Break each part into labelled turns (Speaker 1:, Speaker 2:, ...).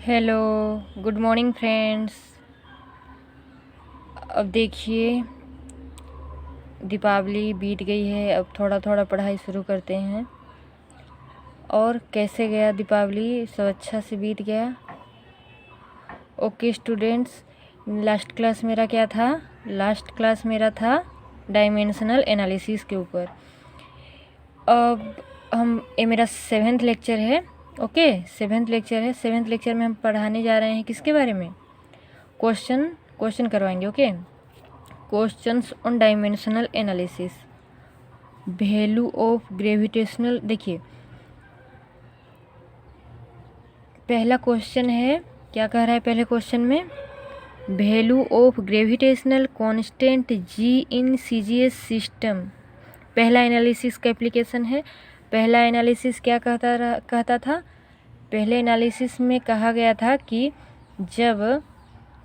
Speaker 1: Hello, good morning friends. अब देखिए दीपावली बीत गई है। अब थोड़ा थोड़ा पढ़ाई शुरू करते हैं। और कैसे गया दीपावली? सब अच्छा से बीत गया? ओके स्टूडेंट्स, लास्ट क्लास मेरा क्या था? लास्ट क्लास मेरा था डायमेंशनल एनालिसिस के ऊपर। अब ये मेरा 7th लेक्चर है। ओके, 7th लेक्चर है। 7th लेक्चर में हम पढ़ाने जा रहे हैं किसके बारे में? क्वेश्चन करवाएंगे। Okay, questions on dimensional analysis, value of gravitational. देखिए पहला क्वेश्चन है, क्या कह रहा है पहले क्वेश्चन में? Value of gravitational constant ji in CGS system. पहला एनालिसिस का एप्लीकेशन है। पहला एनालिसिस क्या कहता था? पहले एनालिसिस में कहा गया था कि जब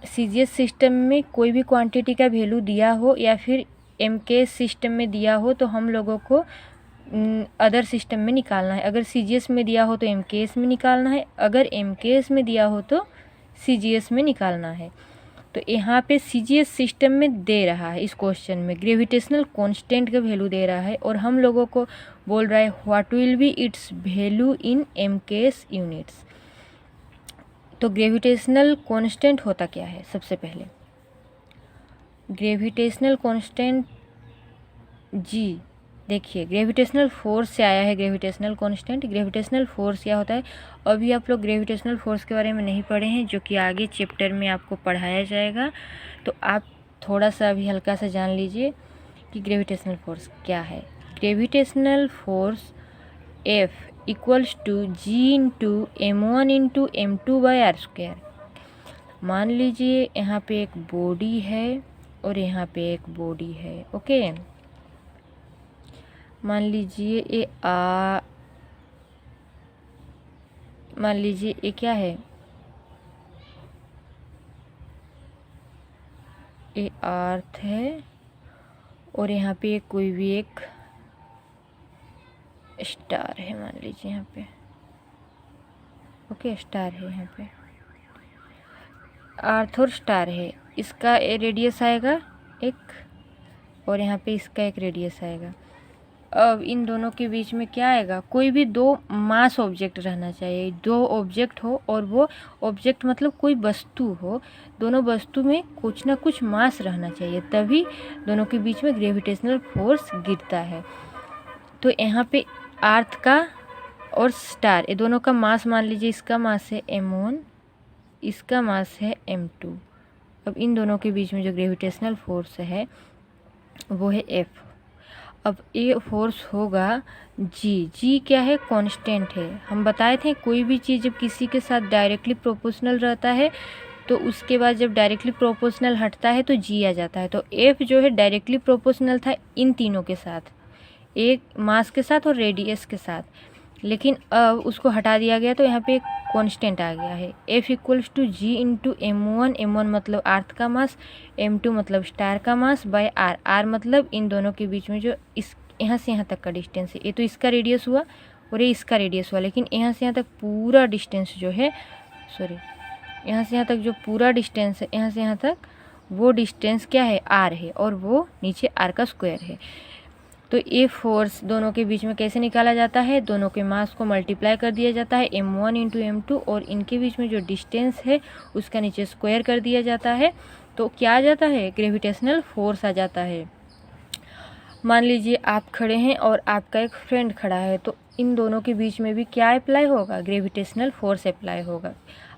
Speaker 1: सीजीएस सिस्टम में कोई भी क्वांटिटी का वैल्यू दिया हो या फिर एमकेएस सिस्टम में दिया हो तो हम लोगों को अदर सिस्टम में निकालना है। अगर सीजीएस में दिया हो तो एमकेएस में निकालना है, अगर एमकेएस में दिया हो तो सीजीएस में निकालना है। तो यहाँ पे सीजीएस सिस्टम में दे रहा है, इस क्वेश्चन में ग्रेविटेशनल कांस्टेंट का वैल्यू दे रहा है और हम लोगों को बोल रहा है what will be it's value in MKS units. तो ग्रेविटेशनल कांस्टेंट होता क्या है? सबसे पहले ग्रेविटेशनल कांस्टेंट जी, देखिए ग्रेविटेशनल फोर्स से आया है ग्रेविटेशनल कांस्टेंट। ग्रेविटेशनल फोर्स क्या होता है? अभी आप लोग ग्रेविटेशनल फोर्स के बारे में नहीं पढ़े हैं, जो कि आगे चैप्टर में आपको पढ़ाया जाएगा। तो आप थोड़ा सा अभी हल्का सा जान लीजिए कि ग्रेविटेशनल फोर्स क्या है। Gravitational force F equals to G into M1 into M2/r²। मान लीजिए यहाँ पे एक बॉडी है और यहाँ पे एक बॉडी है। ओके, मान लीजिए ये क्या है? ये अर्थ है और यहाँ पे कोई भी एक स्टार है, मान लीजिए यहाँ पे। ओके, स्टार है यहाँ पे, अर्थ और स्टार है। इसका रेडियस आएगा एक और यहाँ पे इसका एक रेडियस आएगा। अब इन दोनों के बीच में क्या आएगा? कोई भी दो मास ऑब्जेक्ट रहना चाहिए। दो ऑब्जेक्ट हो और वो ऑब्जेक्ट मतलब कोई वस्तु हो, दोनों वस्तु में कुछ ना कुछ मास रहना चाहिए, तभी दोनों के बीच में ग्रेविटेशनल फोर्स गिरता है। तो यहाँ पे अर्थ का और स्टार, ये दोनों का मास मान लीजिए, इसका मास है M1, इसका मास है M2। अब इन दोनों के बीच में जो ग्रेविटेशनल फोर्स है वो है F। अब ये फोर्स होगा जी क्या है? कांस्टेंट है। हम बताए थे कोई भी चीज़ जब किसी के साथ डायरेक्टली प्रोपोर्शनल रहता है तो उसके बाद जब डायरेक्टली प्रोपोर्शनल हटता है तो जी आ जाता है। तो F जो है डायरेक्टली प्रोपोर्शनल था इन तीनों के साथ, एक मास के साथ और रेडियस के साथ, लेकिन अब उसको हटा दिया गया तो यहाँ पे एक कांस्टेंट आ गया है। F equals to G into M1, M1 मतलब अर्थ का मास, M2 मतलब स्टार का मास, बाय R, R मतलब इन दोनों के बीच में जो इस यहाँ से यहाँ तक का डिस्टेंस है। ये तो इसका रेडियस हुआ और ये इसका रेडियस हुआ, लेकिन यहाँ से यहाँ तक पूरा डिस्टेंस जो है, सॉरी, यहाँ से यहाँ तक जो पूरा डिस्टेंस है, यहाँ से यहाँ तक, वो डिस्टेंस क्या है? R है और वो नीचे R का स्क्वायर है। तो ये फोर्स दोनों के बीच में कैसे निकाला जाता है? दोनों के मास को मल्टीप्लाई कर दिया जाता है M1 इंटू M2 और इनके बीच में जो डिस्टेंस है उसका नीचे स्क्वायर कर दिया जाता है। तो क्या आ जाता है? ग्रेविटेशनल फोर्स आ जाता है। मान लीजिए आप खड़े हैं और आपका एक फ्रेंड खड़ा है, तो इन दोनों के बीच में भी क्या अप्लाई होगा? ग्रेविटेशनल फोर्स अप्लाई होगा।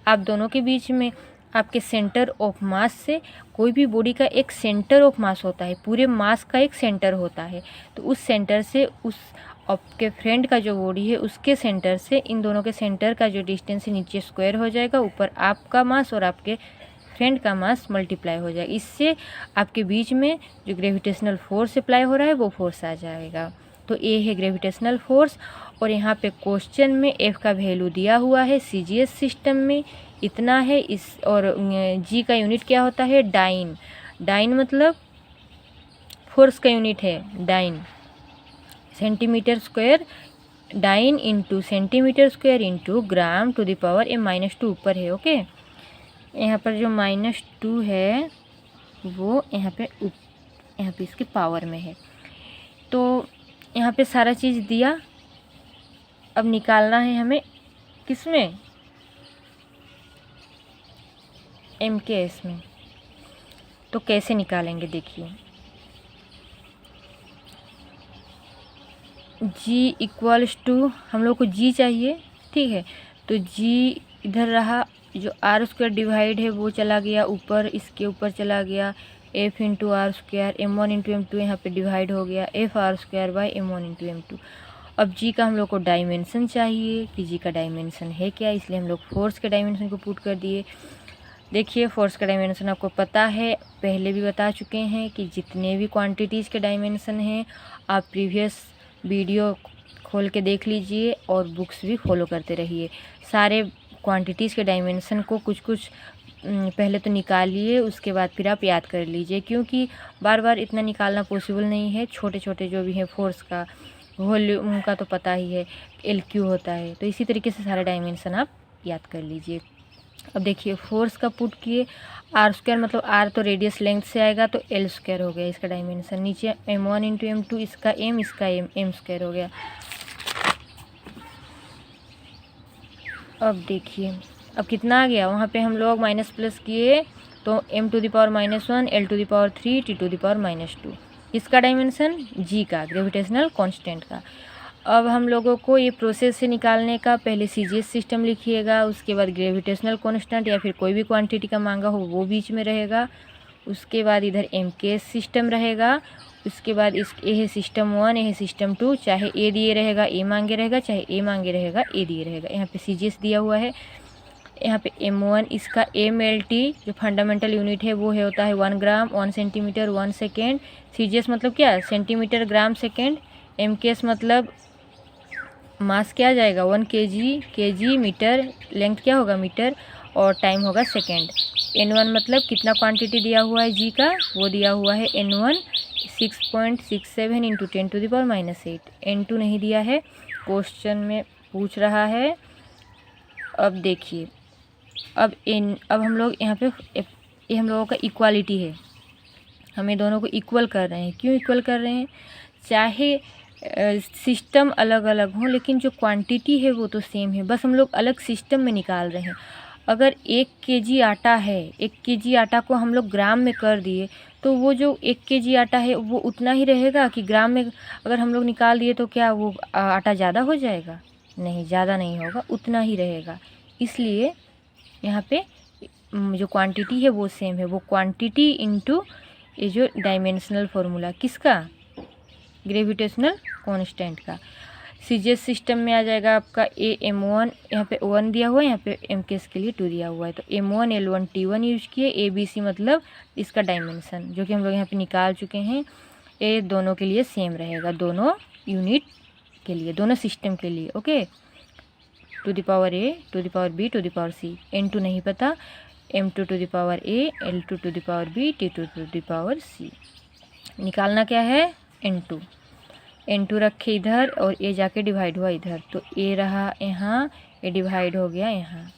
Speaker 1: आप दोनों के बीच में आपके सेंटर ऑफ मास से, कोई भी बॉडी का एक सेंटर ऑफ मास होता है, पूरे मास का एक सेंटर होता है, तो उस सेंटर से उस आपके फ्रेंड का जो बॉडी है उसके सेंटर से इन दोनों के सेंटर का जो डिस्टेंस है नीचे स्क्वायर हो जाएगा, ऊपर आपका मास और आपके फ्रेंड का मास मल्टीप्लाई हो जाएगा। इससे आपके बीच में जो ग्रेविटेशनल फोर्स अप्लाई हो रहा है वो फोर्स आ जाएगा। तो ये है ग्रेविटेशनल फोर्स। और यहाँ पे क्वेश्चन में F का वैल्यू दिया हुआ है सीजीएस सिस्टम में इतना है, इस और जी का यूनिट क्या होता है? डाइन। डाइन मतलब फोर्स का यूनिट है dyne, centimetre square dyne into centimetre square into gram to the power m-2 ऊपर है। ओके, यहाँ पर जो -2 है वो यहाँ पे इसके पावर में है। तो यहाँ पे सारा चीज़ दिया, अब निकालना है हमें किस में, MKS में। तो कैसे निकालेंगे देखिए, G इक्वल्स टू, हम लोग को G चाहिए, ठीक है, तो G इधर रहा, जो r² डिवाइड है वो चला गया ऊपर, इसके ऊपर चला गया, F into r², m1 into m2 यहाँ पे डिवाइड हो गया, FR² by m1 into m2। अब G का हम लोग को डायमेंशन चाहिए कि G का डायमेंशन है क्या, इसलिए हम लोग फोर्स के डायमेंशन को पुट कर दिए। देखिए फोर्स का डायमेंशन आपको पता है, पहले भी बता चुके हैं कि जितने भी क्वांटिटीज़ के डायमेंशन हैं आप प्रीवियस वीडियो खोल के देख लीजिए और बुक्स भी फॉलो करते रहिए। सारे क्वांटिटीज़ के डायमेंशन को कुछ पहले तो निकालिए, उसके बाद फिर आप याद कर लीजिए, क्योंकि बार बार इतना निकालना पॉसिबल नहीं है। छोटे छोटे जो भी हैं फोर्स का, वॉल्यूम का तो पता ही है, LQ होता है, तो इसी तरीके से सारे डायमेंशन आप याद कर लीजिए। अब देखिए फोर्स का पुट किए, r² मतलब r तो रेडियस लेंथ से आएगा तो L² हो गया इसका डायमेंशन। नीचे m1 इंटू m2, इसका m, इसका m² हो गया। अब देखिए अब कितना आ गया, वहाँ पे हम लोग माइनस प्लस किए तो m to the power -1, L to the power 3, T to the power -2, इसका डायमेंशन G का, ग्रेविटेशनल कांस्टेंट का। अब हम लोगों को ये प्रोसेस से निकालने का, पहले CGS सिस्टम लिखिएगा, उसके बाद ग्रेविटेशनल कांस्टेंट या फिर कोई भी क्वांटिटी का मांगा हो वो बीच में रहेगा, उसके बाद इधर MKS सिस्टम रहेगा, उसके बाद इस ए है सिस्टम 1, ए है सिस्टम 2, चाहे ए दिए रहेगा ए मांगे रहेगा, चाहे ए मांगे रहेगा ए दिए रहेगा। यहाँ पे CGS दिया हुआ है, यहाँ पे m1, इसका MLT जो फंडामेंटल यूनिट है वो है होता है 1 ग्राम 1 सेंटीमीटर 1 सेकेंड। CGS मतलब क्या, सेंटीमीटर ग्राम सेकेंड। MKS मतलब मास क्या आ जाएगा 1 kg मीटर, लेंथ क्या होगा मीटर, और टाइम होगा सेकेंड। N1 मतलब कितना क्वांटिटी दिया हुआ है G का, वो दिया हुआ है N1 6.67 into 10 to the power -8। N2 नहीं दिया है, क्वेश्चन में पूछ रहा है। अब देखिए अब हम लोग यहाँ पे ये हम लोगों का इक्वालिटी है, हमें दोनों को इक्वल कर रहे हैं। क्यों इक्वल कर रहे हैं, चाहे सिस्टम अलग अलग हों लेकिन जो क्वांटिटी है वो तो सेम है, बस हम लोग अलग सिस्टम में निकाल रहे हैं। अगर 1 kg आटा है, 1 kg आटा को हम लोग ग्राम में कर दिए तो वो जो 1 kg आटा है वो उतना ही रहेगा कि ग्राम में अगर हम लोग निकाल दिए तो क्या वो आटा ज़्यादा हो जाएगा, नहीं, ज़्यादा नहीं होगा, उतना ही रहेगा। इसलिए यहाँ पे जो क्वांटिटी है वो सेम है, वो क्वांटिटी इंटू ये जो डायमेंशनल फॉर्मूला किसका, ग्रेविटेशनल कांस्टेंट का। CGS सिस्टम में आ जाएगा आपका m1, यहाँ पे 1 दिया हुआ है, यहाँ पे MKS के लिए 2 दिया हुआ है, तो m1 L1 T1 यूज किए। ABC मतलब इसका डायमेंशन जो कि हम लोग यहाँ पे निकाल चुके हैं, ये दोनों के लिए सेम रहेगा, दोनों यूनिट के लिए, दोनों सिस्टम के लिए। Okay, to the power A, to the power B, to the power C। N2 नहीं पता, M2 to the power A, L2 to the power B, T2 to the power C। निकालना क्या है, N2 रखे इधर और ये जाके डिवाइड हुआ इधर, तो ये रहा यहाँ, ये डिवाइड हो गया यहाँ।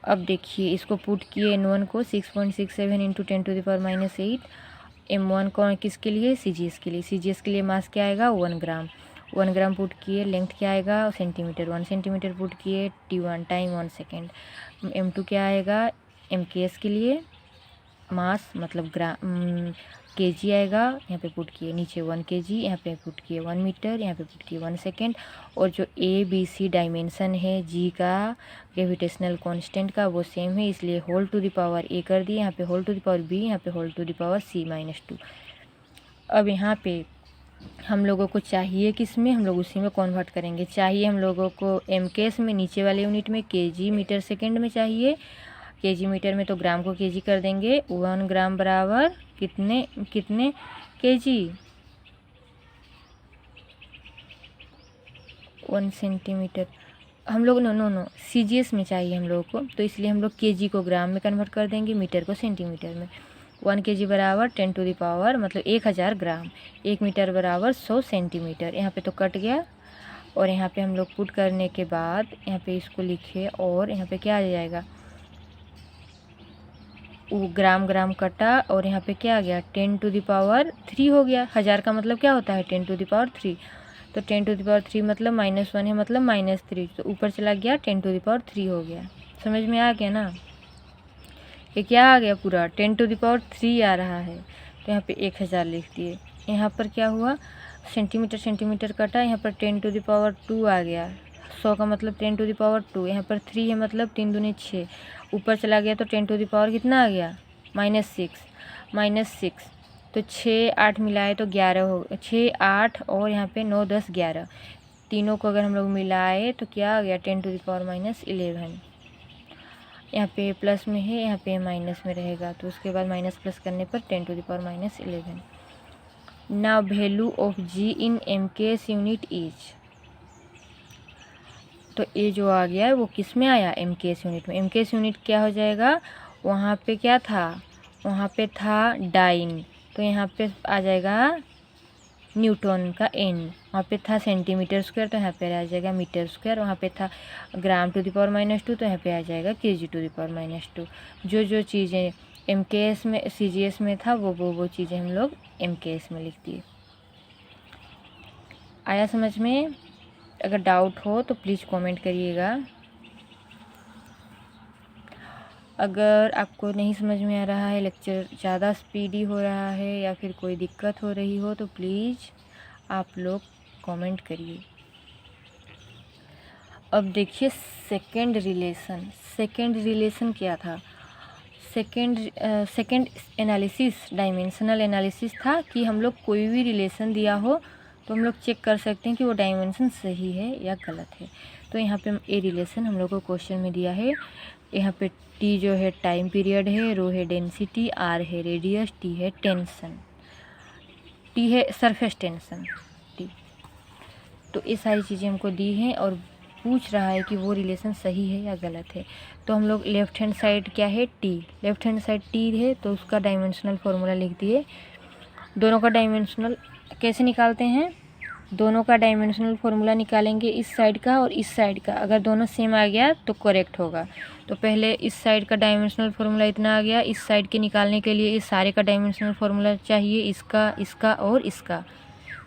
Speaker 1: अब देखिए इसको पुट किए N1 को 6.67 into 10 to the power -8। M1 को किसके लिए, CGS के लिए। CGS के लिए मास क्या आएगा 1 ग्राम, 1 ग्राम पुट किए, लेंथ क्या आएगा सेंटीमीटर, 1 सेंटीमीटर पुट किए, T1 टाइम 1 सेकेंड। M2 क्या आएगा, MKS के लिए मास मतलब kg आएगा, यहाँ पे पुट किए, नीचे 1 kg, यहाँ पे पुट किए 1 मीटर, यहाँ पे पुट किए 1 सेकेंड। और जो ABC डायमेंशन है G का ग्रेविटेशनल कांस्टेंट का वो सेम है, इसलिए whole to the power A कर दिए, यहाँ पे whole to the power B, यहाँ पे whole to the power C -2। अब यहाँ पे हम लोगों को चाहिए किस में, हम लोग उसी में कन्वर्ट करेंगे। चाहिए हम लोगों को MKS में, नीचे वाले यूनिट में kg मीटर सेकेंड में चाहिए, kg मीटर में तो ग्राम को kg कर देंगे। 1 ग्राम बराबर कितने kg, 1 सेंटीमीटर। हम लोग नो CGS में चाहिए हम लोगों को, तो इसलिए हम लोग kg को ग्राम में कन्वर्ट कर देंगे, मीटर को सेंटीमीटर में। 1 kg बराबर 10 टू द पावर मतलब 1000 ग्राम, 1 मीटर बराबर 100 सेंटीमीटर। यहाँ पे तो कट गया और यहाँ पे हम लोग पुट करने के बाद यहाँ पे इसको लिखे और यहाँ पे क्या आ जाएगा, वो ग्राम ग्राम कटा और यहाँ पे क्या आ गया 10 टू द पावर 3 हो गया। 1000 का मतलब क्या होता है 10 टू द पावर 3, तो 10 टू द पावर 3 मतलब -1 है मतलब -3, तो ऊपर चला गया 10 टू द पावर 3 हो गया। समझ में आ गया ना, ये क्या आ गया पूरा 10 टू द पावर 3 आ रहा है। तो यहाँ पे 1000 लिख दिए। यहाँ पर क्या हुआ सेंटीमीटर सेंटीमीटर कटा, यहाँ पर 10 टू द पावर 2 आ गया। 100 का मतलब 10 टू द पावर 2, यहाँ पर 3 है मतलब 3 दूनी 6, ऊपर चला गया तो 10 टू द पावर कितना आ गया -6, तो 6 8 मिलाए तो 11 हो, 6 8 और यहाँ पे 9 10 11, तीनों को अगर हम लोग मिलाए तो क्या आ गया 10 टू द पावर -11। यहाँ पे प्लस में है, यहाँ पे माइनस में रहेगा, तो उसके बाद माइनस प्लस करने पर 10 to the power -11। Now value of G in MKS unit is, तो ये जो आ गया है वो किस में आया MKS यूनिट में। MKS यूनिट क्या हो जाएगा, वहाँ पे क्या था, वहाँ पे था डाइन, तो यहाँ पे आ जाएगा न्यूटन का n, वहाँ पे था सेंटीमीटर स्क्वायर तो यहाँ पे आ जाएगा मीटर स्क्वायर, वहाँ पे था ग्राम टू द पावर -2 तो यहाँ पे आ जाएगा kg टू द पावर -2। जो जो चीज़ें MKS में CGS में था वो चीज़ें हम लोग MKS में लिख दिए। आया समझ में? अगर डाउट हो तो प्लीज़ कमेंट करिएगा। अगर आपको नहीं समझ में आ रहा है, लेक्चर ज़्यादा स्पीडी हो रहा है या फिर कोई दिक्कत हो रही हो तो प्लीज़ आप लोग कमेंट करिए। अब देखिए सेकंड रिलेशन क्या था। सेकंड एनालिसिस डायमेंशनल एनालिसिस था कि हम लोग कोई भी रिलेशन दिया हो तो हम लोग चेक कर सकते हैं कि वो डायमेंशन सही है या गलत है। तो यहाँ पे ए रिलेशन हम लोग को क्वेश्चन में दिया है। यहाँ पे टी जो है टाइम पीरियड है, रो है डेंसिटी, आर है रेडियस, टी है टेंशन, टी है सरफेस टेंशन टी। तो ये सारी चीज़ें हमको दी हैं और पूछ रहा है कि वो रिलेशन सही है या गलत है। तो हम लोग लेफ़्ट हैंड साइड क्या है T, left hand side T है तो उसका डायमेंशनल फार्मूला लिख दिए। दोनों का डायमेंशनल कैसे निकालते हैं, दोनों का डायमेंशनल फार्मूला निकालेंगे, इस साइड का और इस साइड का, अगर दोनों सेम आ गया तो करेक्ट होगा। तो पहले इस साइड का डायमेंशनल फार्मूला इतना आ गया, इस साइड के निकालने के लिए इस सारे का डायमेंशनल फार्मूला चाहिए, इसका इसका और इसका।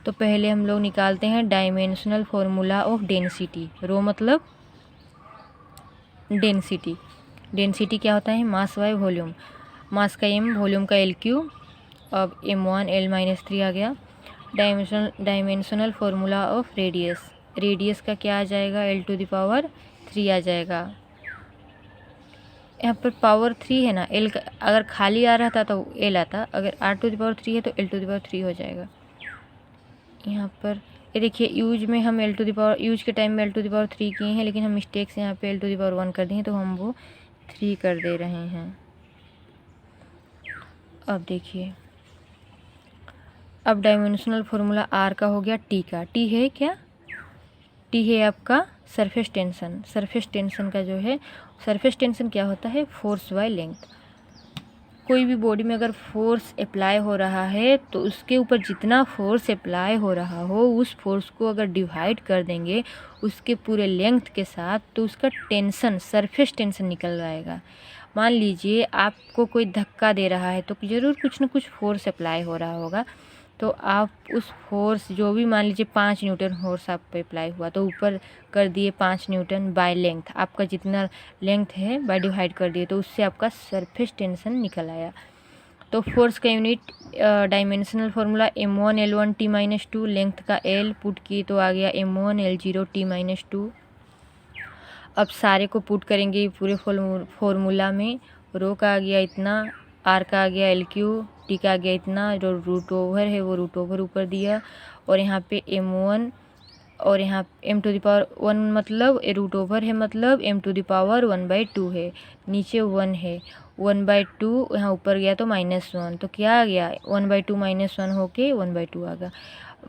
Speaker 1: तो पहले हम लोग निकालते हैं डायमेंशनल फार्मूला ऑफ डेंसिटी। रो मतलब डेंसिटी, डेंसिटी क्या होता है मास बाय वॉल्यूम, मास का m वॉल्यूम का LQ। अब m1 L-3 आ गया। Dimensional formula of radius, radius का क्या आ जाएगा L टू द पावर 3 आ जाएगा। यहाँ पर पावर 3 है ना, L का अगर खाली आ रहा था तो L आता, अगर R टू द पावर 3 है तो L टू द पावर 3 हो जाएगा। यहाँ पर ये देखिए यूज में हम L to the power, use के टाइम में L टू द पावर 3 किए हैं, लेकिन हम मिस्टेक से यहाँ पे L टू द पावर 1 कर दिए तो हम वो 3 कर दे रहे हैं। अब देखिए, अब डायमेंशनल फार्मूला R का हो गया T का। T है क्या, T है आपका सरफेस टेंशन। सरफेस टेंशन का जो है, सरफेस टेंशन क्या होता है फोर्स बाय लेंथ। कोई भी बॉडी में अगर फोर्स अप्लाई हो रहा है तो उसके ऊपर जितना फोर्स अप्लाई हो रहा हो उस फोर्स को अगर डिवाइड कर देंगे उसके पूरे लेंथ के साथ तो उसका टेंशन सरफेस टेंशन निकल आएगा। मान लीजिए आपको कोई धक्का दे रहा है तो ज़रूर कुछ ना कुछ फोर्स अप्लाई हो रहा होगा, तो आप उस फोर्स जो भी मान लीजिए 5 न्यूटन फोर्स आप पे अप्लाई हुआ तो ऊपर कर दिए 5 न्यूटन बाय लेंथ, आपका जितना लेंथ है बाय डिवाइड कर दिए तो उससे आपका सरफेस टेंशन निकल आया। तो फोर्स का unit dimensional formula m1 L1 T-2, length का L पुट की तो आ गया m1 L0 T-2। अब सारे को पुट करेंगे पूरे फार्मूला में। रो का आ गया इतना, आर का आ गया LQ, टी का आ गया इतना, जो रूट ओवर है वो रूट ओवर ऊपर दिया, और यहाँ पे m1 और यहाँ m टू द पावर 1 मतलब रूट ओवर है मतलब m टू द पावर 1/2 है, नीचे 1 है 1/2, यहाँ ऊपर गया तो -1, तो क्या आ गया 1/2 -1 होके 1/2 आ गया।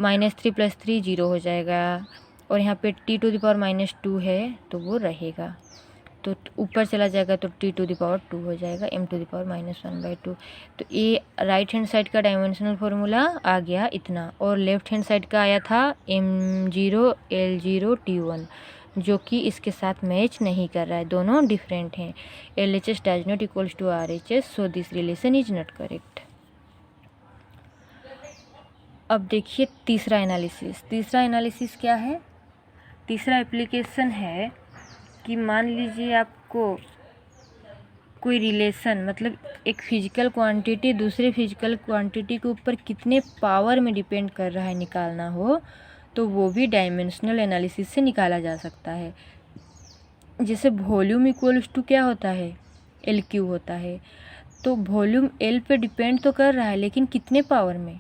Speaker 1: -3 + 3 0 हो जाएगा, और यहाँ पे t टू द पावर -2 है तो वो रहेगा। तो ऊपर चला जाएगा तो t टू द पावर 2 हो जाएगा, m टू द पावर -1/2। तो ये राइट हैंड साइड का डायमेंशनल फार्मूला आ गया इतना, और लेफ्ट हैंड साइड का आया था m0 l0 t1, जो कि इसके साथ मैच नहीं कर रहा है, दोनों डिफरेंट हैं। LHS does not equals to RHS, so this relation is not correct. अब देखिए तीसरा एनालिसिस क्या है। तीसरा एप्लीकेशन है कि मान लीजिए आपको कोई रिलेशन, मतलब एक फिजिकल क्वांटिटी दूसरे फिजिकल क्वांटिटी के ऊपर कितने पावर में डिपेंड कर रहा है निकालना हो, तो वो भी डायमेंशनल एनालिसिस से निकाला जा सकता है। जैसे वॉल्यूम इक्वल्स टू क्या होता है, LQ होता है। तो वॉल्यूम L पे डिपेंड तो कर रहा है, लेकिन कितने पावर में,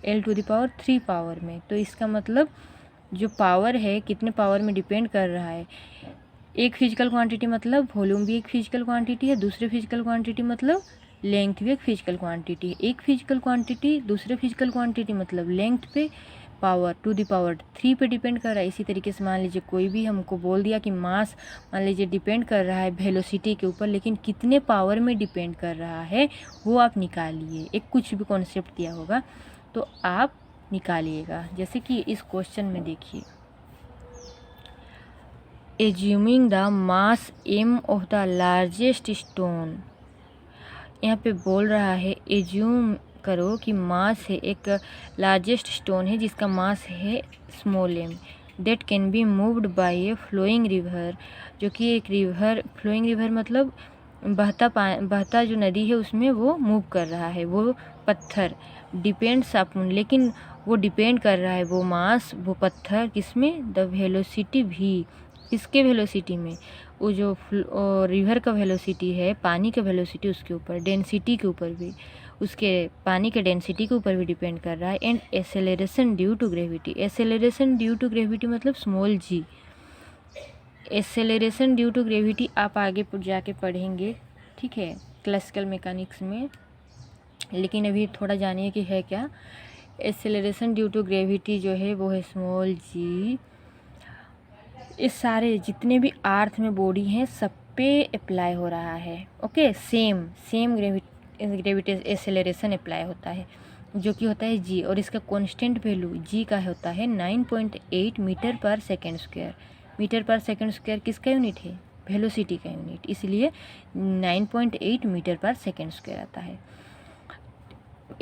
Speaker 1: L to the power 3 power में। तो इसका मतलब जो पावर है कितने पावर में डिपेंड कर रहा है। एक फिजिकल क्वांटिटी मतलब वॉल्यूम भी एक फिजिकल क्वांटिटी है, दूसरे फिजिकल क्वांटिटी मतलब लेंथ भी एक फिजिकल क्वांटिटी है। एक फिजिकल क्वांटिटी दूसरे फिजिकल क्वांटिटी मतलब लेंथ पे पावर टू द पावर 3 पे डिपेंड कर रहा है। इसी तरीके से मान लीजिए कोई भी हमको बोल दिया कि मास मान लीजिए डिपेंड कर रहा है वेलोसिटी के ऊपर, लेकिन कितने पावर में डिपेंड कर रहा है वो आप निकालिए। एक कुछ भी कॉन्सेप्ट दिया होगा तो आप निकालिएगा। जैसे कि इस क्वेश्चन में देखिए, assuming the mass m of the largest stone, यहाँ पे बोल रहा है एज्यूम करो कि मास है, एक लार्जेस्ट स्टोन है जिसका मास है small m, that can be moved by a flowing river, जो कि एक रिवर, फ्लोइंग रिवर मतलब बहता जो नदी है उसमें वो मूव कर रहा है, वो पत्थर डिपेंड्स अपन, लेकिन वो डिपेंड कर रहा है वो मास, वो पत्थर किसमें, द वेलोसिटी भी, किसके वेलोसिटी में, वो जो रिवर का वेलोसिटी है, पानी का वेलोसिटी, उसके ऊपर डेंसिटी के ऊपर भी, उसके पानी के डेंसिटी के ऊपर भी डिपेंड कर रहा है। And acceleration due to gravity, acceleration due to gravity मतलब small g। Acceleration due to gravity आप आगे जाके पढ़ेंगे, ठीक है, क्लासिकल मैकेनिक्स में, लेकिन अभी थोड़ा जानिए कि है क्या। एसेलरेशन ड्यू टू ग्रेविटी जो है वो है स्मॉल g। इस सारे जितने भी अर्थ में बॉडी हैं सब पे अप्लाई हो रहा है, okay, same gravity acceleration apply होता है, जो कि होता है g, और इसका कांस्टेंट वैल्यू g का होता है 9.8 मीटर पर सेकेंड स्क्वायर। मीटर पर सेकेंड स्क्वायर किसका यूनिट है, वेलोसिटी का यूनिट, इसलिए 9.8 मीटर पर सेकेंड स्क्वायर आता है।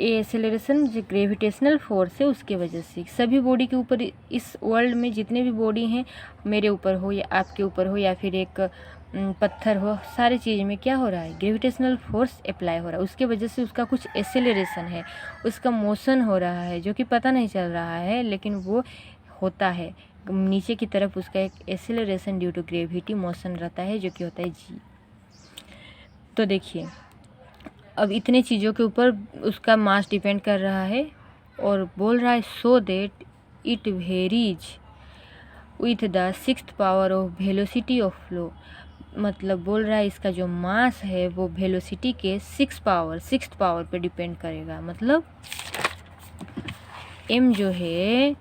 Speaker 1: एसेलरेशन जो ग्रेविटेशनल फोर्स है उसके वजह से सभी बॉडी के ऊपर, इस वर्ल्ड में जितने भी बॉडी हैं, मेरे ऊपर हो या आपके ऊपर हो या फिर एक पत्थर हो, सारी चीज़ में क्या हो रहा है, ग्रेविटेशनल फोर्स अप्लाई हो रहा है, उसके वजह से उसका कुछ एसेलरेशन है, उसका मोशन हो रहा है, जो कि पता नहीं चल रहा है लेकिन वो होता है, नीचे की तरफ उसका एक acceleration due to gravity motion रहता है, जो कि होता है g। तो देखिए अब इतने चीज़ों के ऊपर उसका मास डिपेंड कर रहा है, और बोल रहा है so that it varies with the 6th power of velocity of flow, मतलब बोल रहा है इसका जो मास है वो वेलोसिटी के 6th पावर पे डिपेंड करेगा, मतलब m जो है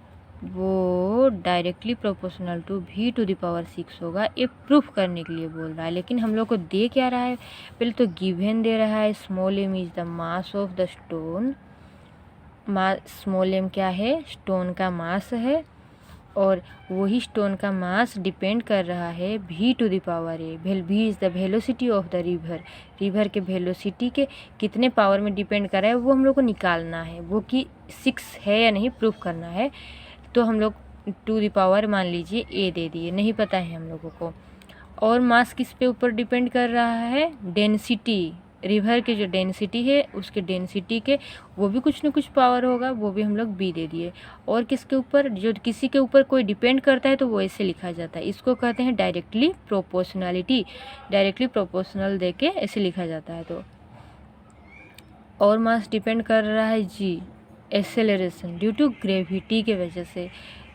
Speaker 1: वो directly proportional to v to the power 6 होगा। ये प्रूफ करने के लिए बोल रहा है, लेकिन हम लोग को दे क्या रहा है, पहले तो गिवन दे रहा है small m is the mass of the stone. Small m क्या है, स्टोन का मास है, और वही स्टोन का मास डिपेंड कर रहा है v to the power a, v is the velocity of the river के वेलोसिटी के कितने पावर में डिपेंड कर रहा है वो हम लोग को निकालना है, वो कि 6 है या नहीं प्रूफ करना है। तो हम लोग टू द पावर मान लीजिए a दे दिए, नहीं पता है हम लोगों को। और मास किस पे ऊपर डिपेंड कर रहा है, डेंसिटी, रिवर के जो डेंसिटी है उसके डेंसिटी के वो भी कुछ न कुछ पावर होगा, वो भी हम लोग b दे दिए। और किसके ऊपर, जो किसी के ऊपर कोई डिपेंड करता है तो वो ऐसे लिखा जाता है, इसको कहते हैं डायरेक्टली प्रोपोर्शनलिटी, डायरेक्टली प्रोपोर्शनल दे के ऐसे लिखा जाता है। तो और मास डिपेंड कर रहा है g, acceleration due to gravity के वजह से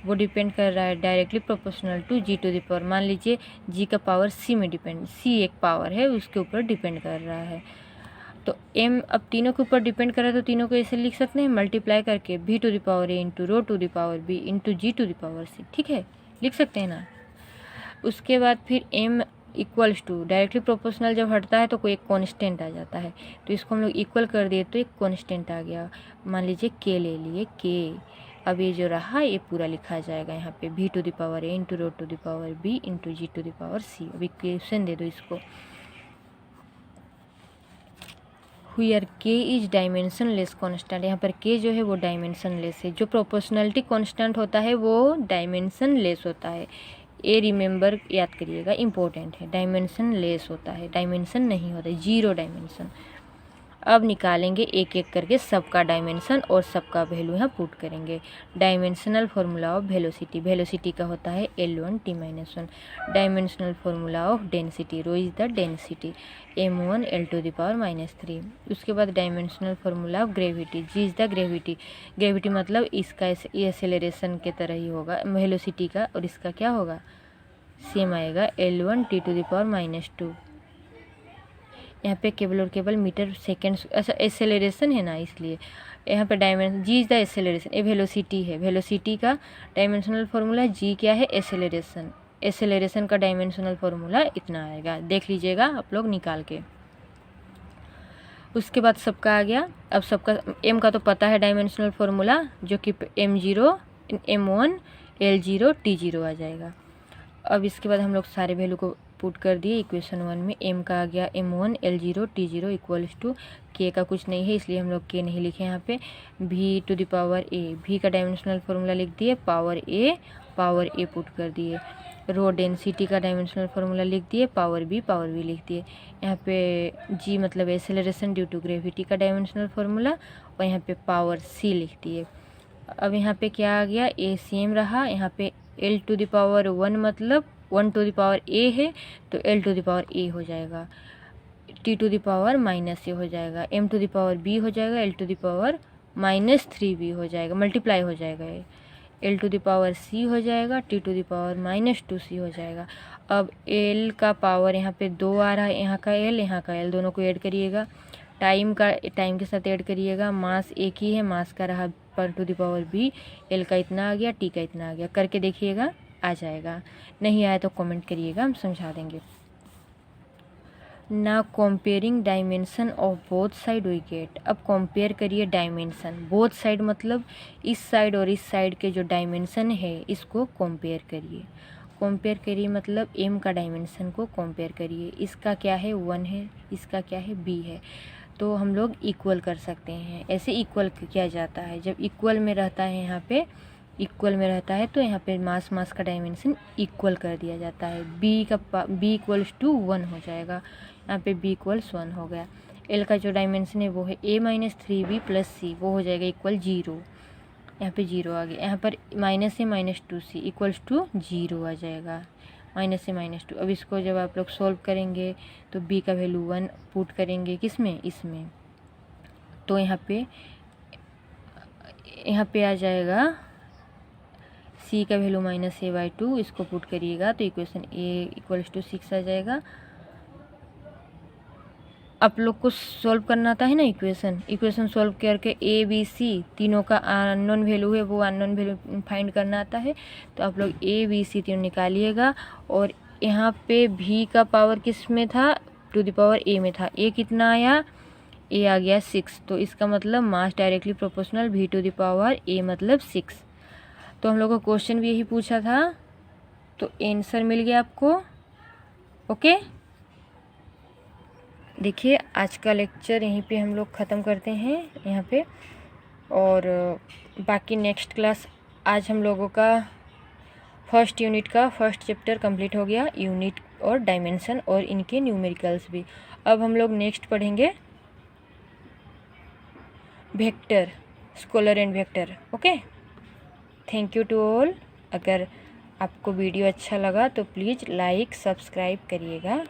Speaker 1: वो डिपेंड कर रहा है directly proportional to g to the power, मान लीजिए g का पावर c में डिपेंड, c एक पावर है उसके ऊपर डिपेंड कर रहा है। तो m अब तीनों के ऊपर डिपेंड कर रहा है, तो तीनों को ऐसे लिख सकते हैं मल्टीप्लाई करके v to the power a into rho to the power b into g to the power c, ठीक है, लिख सकते हैं ना। उसके बाद फिर m equals to, directly proportional जब हटता है तो कोई एक कांस्टेंट आ जाता है, तो इसको हम लोग इक्वल कर दिए तो एक कांस्टेंट आ गया। मान लीजिए के ले लिए के। अब ये जो रहा ये पूरा लिखा जाएगा यहाँ पे v to the power a into rho to the power b into g to the power c। अब इक्वेशन दे दो इसको। Where k is dimensionless constant, यहाँ पर k जो है वो डायमेंशन लेस है। जो प्रोपोर्शनलिटी कॉन्स्टेंट होता है वो डायमेंशन लेस होता है। ए रिमेंबर याद करिएगा, इम्पोर्टेंट है, डायमेंशन लेस होता है, डायमेंशन नहीं होता है, 0 डायमेंशन। अब निकालेंगे एक एक करके सबका डायमेंशन और सबका वैल्यू यहाँ पुट करेंगे। Dimensional formula of velocity, velocity का होता है L1 T-1। Dimensional formula of density, rho is the density, m1 L to the power -3। उसके बाद dimensional formula of gravity, G is the gravity, gravity मतलब इसका acceleration के तरह ही होगा वेलोसिटी का, और इसका क्या होगा सेम आएगा L1 T to the power -2। यहाँ पे केवल और केवल मीटर सेकेंड, अच्छा एक्सेलरेशन है ना इसलिए यहाँ पे dimension, G is the acceleration, ये वेलोसिटी है, वेलोसिटी का डायमेंशनल फार्मूला जी क्या है एक्सेलरेशन, एक्सेलरेशन का डायमेंशनल फार्मूला इतना आएगा, देख लीजिएगा आप लोग निकाल के। उसके बाद सबका आ गया। अब सबका एम का तो पता है डायमेंशनल फार्मूला, जो कि m0 m1 L0 T0 आ जाएगा। अब इसके बाद हम लोग सारे वैल्यू को पुट कर दिए इक्वेशन 1 में। m का आ गया m1 L0 T0 equals to, k का कुछ नहीं है इसलिए हम लोग k नहीं लिखे यहाँ पे, v to the power a, v का डायमेंशनल फार्मूला लिख दिए, पावर a पुट कर दिए। रो डेंसिटी का डायमेंशनल फार्मूला लिख दिए, पावर b लिख दिए। यहाँ पे g मतलब एक्सेलरेशन ड्यू टू ग्रेविटी का डायमेंशनल फार्मूला, और यहाँ पे पावर c लिख दिए। अब यहाँ पे क्या आ गया, a सेम रहा, यहाँ पे L टू द पावर 1 मतलब 1 टू द पावर a है तो L to the power a हो जाएगा, T to the power -a हो जाएगा, m to the power b हो जाएगा, L to the power -3b हो जाएगा, मल्टीप्लाई हो जाएगा ये, L to the power c हो जाएगा, T to the power -2c हो जाएगा। अब L का पावर यहाँ पे 2 आ रहा है, यहाँ का L दोनों को ऐड करिएगा, टाइम के साथ ऐड करिएगा, मास एक ही है, मास का रहा पर to the power b, L का इतना आ गया, T का इतना आ गया, करके देखिएगा आ जाएगा, नहीं आया तो कमेंट करिएगा, हम समझा देंगे। ना comparing dimension of both side we get, अब कंपेयर करिए डायमेंशन, बोथ साइड मतलब इस साइड और इस साइड के जो डायमेंशन है इसको कंपेयर करिए। कंपेयर करिए मतलब m का डायमेंशन को कंपेयर करिए, इसका क्या है 1 है, इसका क्या है b है, तो हम लोग इक्वल कर सकते हैं। ऐसे इक्वल किया जाता है, जब इक्वल में रहता है, यहाँ पे इक्वल में रहता है तो यहाँ पे मास का डायमेंशन इक्वल कर दिया जाता है। b इक्वल्स टू 1 हो जाएगा, यहाँ पे b इक्वल्स 1 हो गया। l का जो डायमेंशन है वो है a -3b + c, वो हो जाएगा इक्वल 0, यहाँ पे 0 आ गया। यहाँ पर -a -2c इक्वल्स टू 0 आ जाएगा, -a -2। अब इसको जब आप लोग सॉल्व करेंगे तो b का वैल्यू 1 पुट करेंगे किसमें, इसमें, तो यहाँ पे आ जाएगा c का वैल्यू -a/2, इसको पुट करिएगा तो इक्वेशन a इक्वल्स टू 6 आ जाएगा। आप लोग को सॉल्व करना आता है ना इक्वेशन सॉल्व करके a b c तीनों का अननोन वैल्यू है, वो अननोन वैल्यू फाइंड करना आता है, तो आप लोग a b c तीनों निकालिएगा। और यहाँ पे v का पावर किस में था, टू द पावर a में था, a कितना आया, a आ गया 6, तो इसका मतलब mass directly proportional v to the power a मतलब 6। तो हम लोग को क्वेश्चन भी यही पूछा था, तो आंसर मिल गया आपको। ओके, देखिए आज का लेक्चर यहीं पे हम लोग ख़त्म करते हैं यहाँ पे, और बाकी नेक्स्ट क्लास, आज हम लोगों का फर्स्ट यूनिट का फर्स्ट चैप्टर कंप्लीट हो गया, यूनिट और डायमेंशन और इनके न्यूमेरिकल्स भी। अब हम लोग नेक्स्ट पढ़ेंगे vector, scalar and vector. Okay, thank you to all. अगर आपको वीडियो अच्छा लगा तो प्लीज़ लाइक सब्सक्राइब करिएगा।